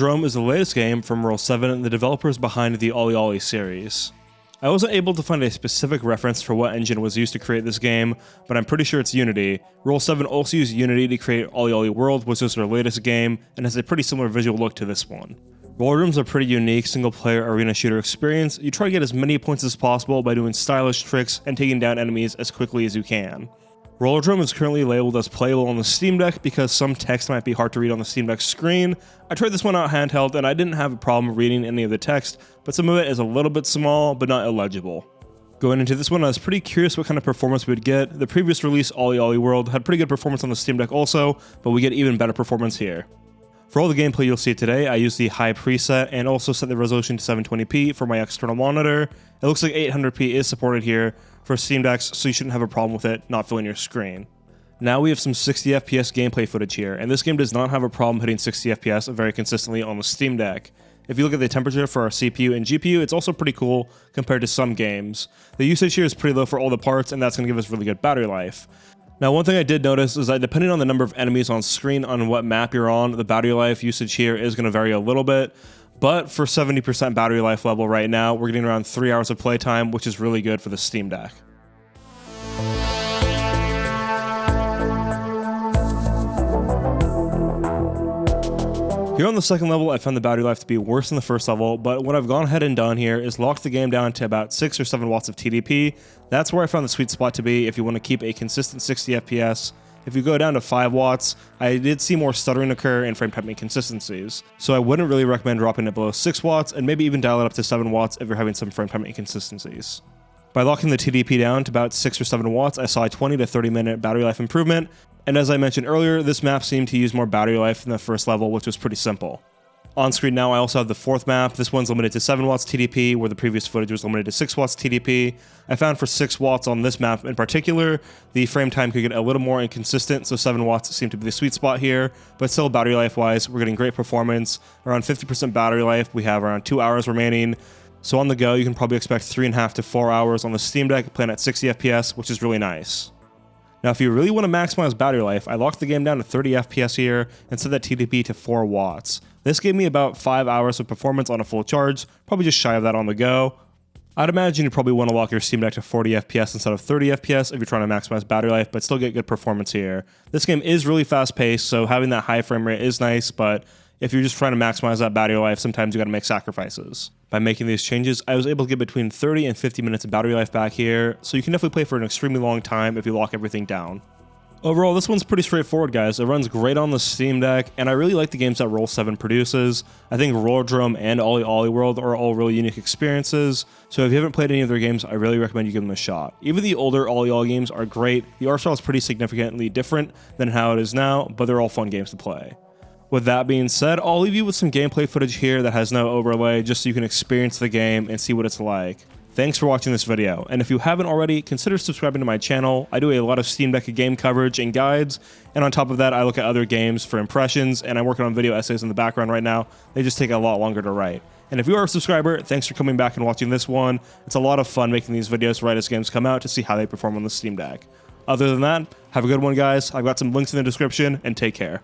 Rollerdrome is the latest game from Roll7, the developers behind the Olliolli series. I wasn't able to find a specific reference for what engine was used to create this game, but I'm pretty sure it's Unity. Roll7 also used Unity to create Olliolli World, which is their latest game, and has a pretty similar visual look to this one. Rollerdrome's a pretty unique single-player arena shooter experience. You try to get as many points as possible by doing stylish tricks and taking down enemies as quickly as you can. Rollerdrome is currently labeled as playable on the Steam Deck because some text might be hard to read on the Steam Deck screen. I tried this one out handheld and I didn't have a problem reading any of the text, but some of it is a little bit small but not illegible. Going into this one, I was pretty curious what kind of performance we'd get. The previous release, Olliolli World, had pretty good performance on the Steam Deck also, but we get even better performance here. For all the gameplay you'll see today, I used the high preset and also set the resolution to 720p for my external monitor. It looks like 800p is supported here for Steam Decks, so you shouldn't have a problem with it not filling your screen. Now we have some 60 FPS gameplay footage here, and this game does not have a problem hitting 60 FPS very consistently on the Steam Deck. If you look at the temperature for our CPU and GPU, it's also pretty cool compared to some games. The usage here is pretty low for all the parts, and that's going to give us really good battery life. Now, one thing I did notice is that depending on the number of enemies on screen on what map you're on, the battery life usage here is going to vary a little bit. But for 70% battery life level right now, we're getting around 3 hours of playtime, which is really good for the Steam Deck. Here on the second level, I found the battery life to be worse than the first level, but what I've gone ahead and done here is locked the game down to about 6 or 7 watts of TDP. That's where I found the sweet spot to be if you want to keep a consistent 60 FPS. If you go down to 5 watts, I did see more stuttering occur and frame time inconsistencies, so I wouldn't really recommend dropping it below 6 watts and maybe even dial it up to 7 watts if you're having some frame time inconsistencies. By locking the TDP down to about 6 or 7 watts, I saw a 20 to 30 minute battery life improvement, and as I mentioned earlier, this map seemed to use more battery life than the first level, which was pretty simple. On screen now, I also have the fourth map. This one's limited to 7 watts TDP, where the previous footage was limited to 6 watts TDP. I found for 6 watts on this map in particular, the frame time could get a little more inconsistent, so 7 watts seemed to be the sweet spot here, but still battery life wise, we're getting great performance. Around 50% battery life, we have around 2 hours remaining. So on the go, you can probably expect 3.5 to 4 hours on the Steam Deck playing at 60 FPS, which is really nice. Now, if you really want to maximize battery life, I locked the game down to 30 FPS here and set that TDP to 4 watts. This gave me about 5 hours of performance on a full charge, probably just shy of that on the go. I'd imagine you probably want to lock your Steam Deck to 40 FPS instead of 30 FPS if you're trying to maximize battery life, but still get good performance here. This game is really fast paced, so having that high frame rate is nice, but if you're just trying to maximize that battery life, sometimes you got to make sacrifices. By making these changes, I was able to get between 30 and 50 minutes of battery life back here, so you can definitely play for an extremely long time if you lock everything down. Overall, this one's pretty straightforward, guys. It runs great on the Steam Deck, and I really like the games that Roll7 produces. I think Rollerdrome and Olliolli World are all really unique experiences, so if you haven't played any of their games, I really recommend you give them a shot. Even the older Olliolli games are great. The art style is pretty significantly different than how it is now, but they're all fun games to play. With that being said, I'll leave you with some gameplay footage here that has no overlay, just so you can experience the game and see what it's like. Thanks for watching this video, and if you haven't already, consider subscribing to my channel. I do a lot of Steam Deck game coverage and guides, and on top of that, I look at other games for impressions, and I'm working on video essays in the background right now. They just take a lot longer to write. And if you are a subscriber, thanks for coming back and watching this one. It's a lot of fun making these videos right as games come out to see how they perform on the Steam Deck. Other than that, have a good one, guys. I've got some links in the description, and take care.